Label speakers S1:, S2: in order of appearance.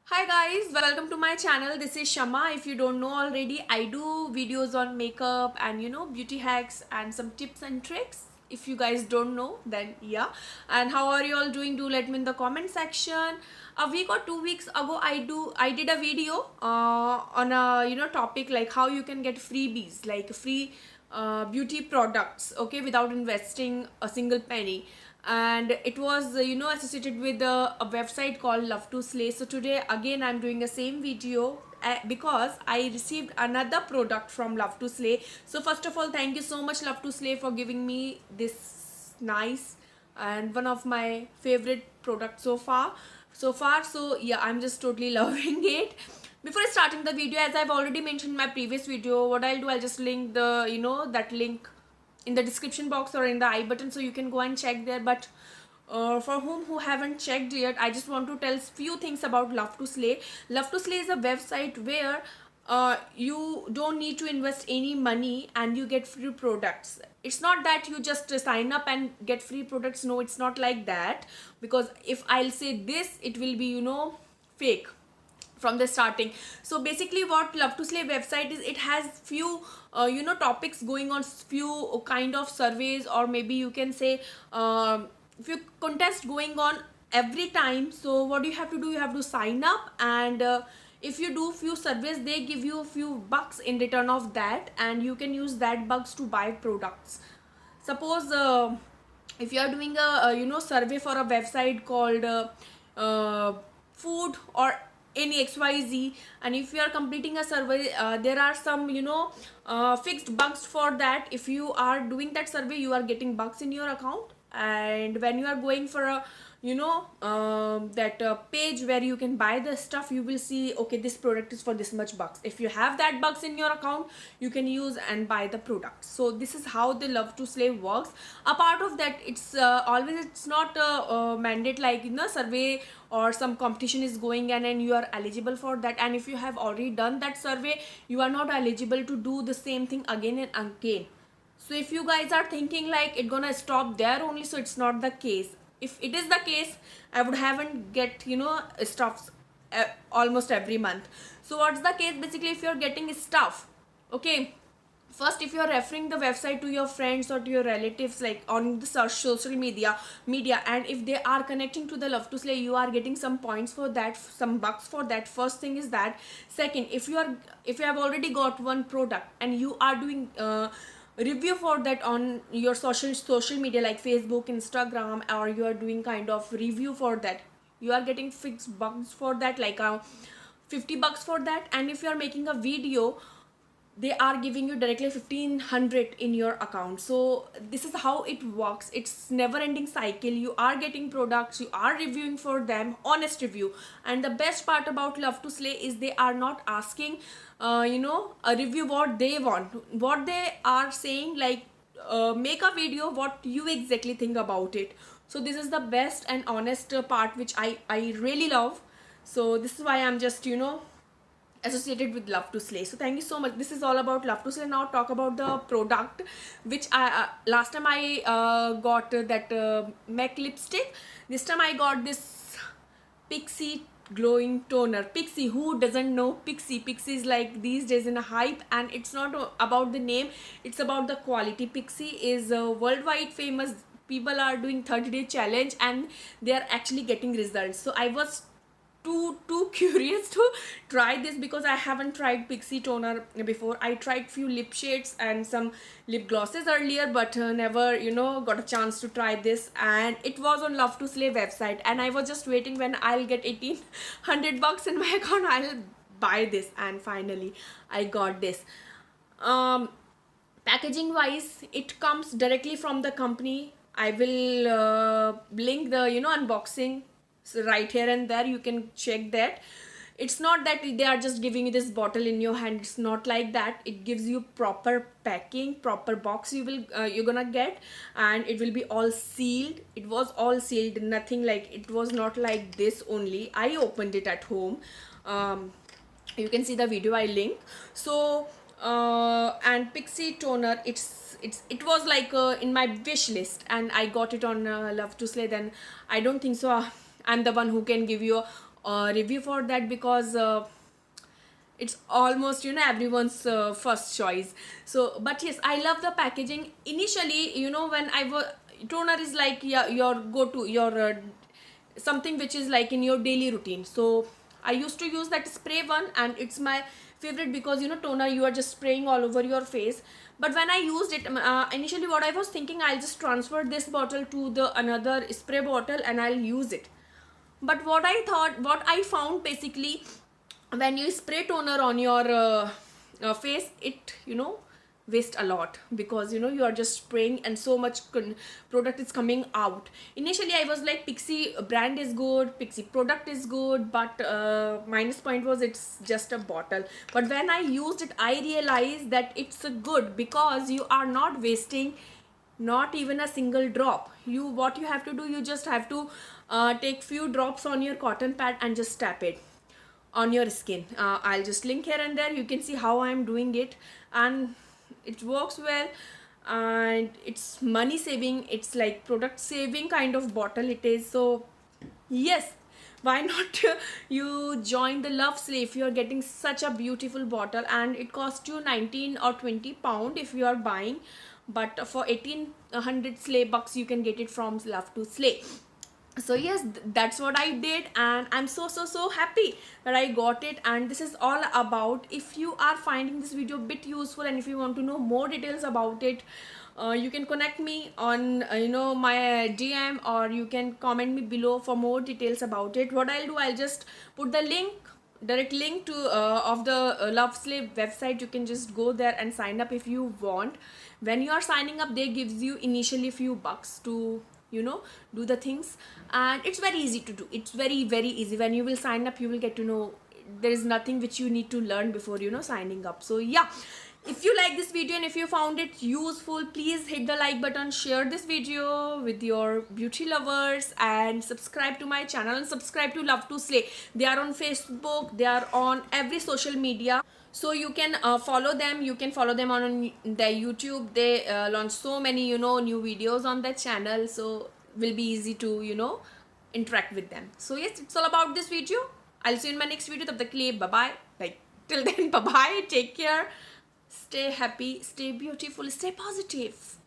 S1: Hi guys, welcome to my channel. This is Shama. If you don't know already, I do videos on makeup and beauty hacks and some tips and tricks. If you guys don't know, then yeah. And how are you all doing? Do let me in the comment section. A week or 2 weeks ago, I did a video on a topic like how you can get freebies, like free beauty products, okay, without investing a single penny. And it was associated with a website called Lovetoslay. So today again I'm doing the same video because I received another product from Lovetoslay. So first of all, thank you so much Lovetoslay for giving me this nice and one of my favorite products so far. So yeah, I'm just totally loving it. Before starting the video, as I've already mentioned in my previous video, what I'll do, I'll just link the that link in the description box or in the I button, so you can go and check there. But for who haven't checked yet, I just want to tell few things about Lovetoslay. Lovetoslay is a website where you don't need to invest any money and you get free products. It's not that you just sign up and get free products. No, it's not like that, because if I'll say this, it will be fake from the starting. So basically what Lovetoslay website is, it has few topics going on, few kind of surveys, or maybe you can say few contests going on every time. So what you have to do, you have to sign up, and if you do few surveys, they give you a few bucks in return of that, and you can use that bucks to buy products. Suppose if you are doing a survey for a website called food or any XYZ, and if you are completing a survey, there are some fixed bucks for that. If you are doing that survey, you are getting bucks in your account. And when you are going for a that page where you can buy the stuff, you will see, okay, this product is for this much bucks. If you have that bucks in your account, you can use and buy the product. So this is how the Lovetoslay works. A part of that, it's always, it's not a mandate like survey or some competition is going on and you are eligible for that, and if you have already done that survey, you are not eligible to do the same thing again and again. So if you guys are thinking like it gonna stop there only, so it's not the case. If it is the case, I would haven't get stuffs almost every month. So what's the case? Basically, if you're getting stuff, okay, first, if you're referring the website to your friends or to your relatives, like on the social media, and if they are connecting to the Lovetoslay, you are getting some points for that, some bucks for that. First thing is that. Second, if you have already got one product and you are doing review for that on your social media like Facebook, Instagram, or you are doing kind of review for that, you are getting fixed bucks for that, like 50 bucks for that. And if you are making a video, they are giving you directly 1500 in your account. So this is how it works. It's never ending cycle. You are getting products, you are reviewing for them, honest review. And the best part about Lovetoslay is they are not asking a review what they want. What they are saying, like make a video what you exactly think about it. So this is the best and honest part, which I really love. So this is why I'm just associated with Lovetoslay. So thank you so much. This is all about Lovetoslay. Now talk about the product, which I last time I got that MAC lipstick. This time I got this Pixie glowing toner. Pixie, who doesn't know Pixie? Pixie is like these days in a hype, and it's not about the name, it's about the quality. Pixie is worldwide famous. People are doing 30-day challenge and they are actually getting results. So I was too curious to try this, because I haven't tried Pixie toner before. I tried few lip shades and some lip glosses earlier, but never got a chance to try this. And it was on Lovetoslay website, and I was just waiting when I'll get 1800 bucks in my account, I'll buy this. And finally I got this. Packaging wise, it comes directly from the company. I will link the unboxing, so right here and there, you can check that. It's not that they are just giving you this bottle in your hand. It's not like that. It gives you proper packing, proper box you're gonna get, and it will be all sealed. It was all sealed, nothing like, it was not like this only. I opened it at home. You can see the video I link. So and Pixie toner, it was like in my wish list, and I got it on Lovetoslay. Then I don't think so I'm the one who can give you review for that, because it's almost, everyone's first choice. So but yes, I love the packaging. Initially, when I was, toner is like, yeah, your go to, your something which is like in your daily routine. So I used to use that spray one, and it's my favorite, because toner, you are just spraying all over your face. But when I used it, initially what I was thinking, I'll just transfer this bottle to the another spray bottle and I'll use it. But what I found, basically, when you spray toner on your face, it waste a lot, because you are just spraying and so much product is coming out. Initially I was like, Pixie brand is good, Pixie product is good, but minus point was it's just a bottle. But when I used it, I realized that it's good, because you are not wasting not even a single drop. What you have to do, you just have to take few drops on your cotton pad and just tap it on your skin. I'll just link here and there, you can see how I'm doing it, and it works well, and it's money saving, it's like product saving kind of bottle it is. So yes, why not you join the Lovetoslay if you are getting such a beautiful bottle, and it costs you 19 or 20 pound if you are buying, but for 1800 slay bucks you can get it from Lovetoslay. So yes, that's what I did, and I'm so happy that I got it. And this is all about, if you are finding this video a bit useful, and if you want to know more details about it, you can connect me on my DM, or you can comment me below for more details about it. What I'll do, I'll just put the direct link to of the Lovetoslay website. You can just go there and sign up if you want. When you are signing up, they gives you initially few bucks to do the things, and it's very easy to do. It's very easy. When you will sign up, you will get to know there is nothing which you need to learn before signing up. So yeah, if you like this video and if you found it useful, please hit the like button, share this video with your beauty lovers, and subscribe to my channel, and subscribe to Lovetoslay. They are on Facebook, they are on every social media, so you can follow them. You can follow them on their YouTube. They launch so many new videos on their channel, so will be easy to interact with them. So yes, it's all about this video. I'll see you in my next video. Tab tak ke liye, bye bye. Like till then, bye bye, take care, stay happy, stay beautiful, stay positive.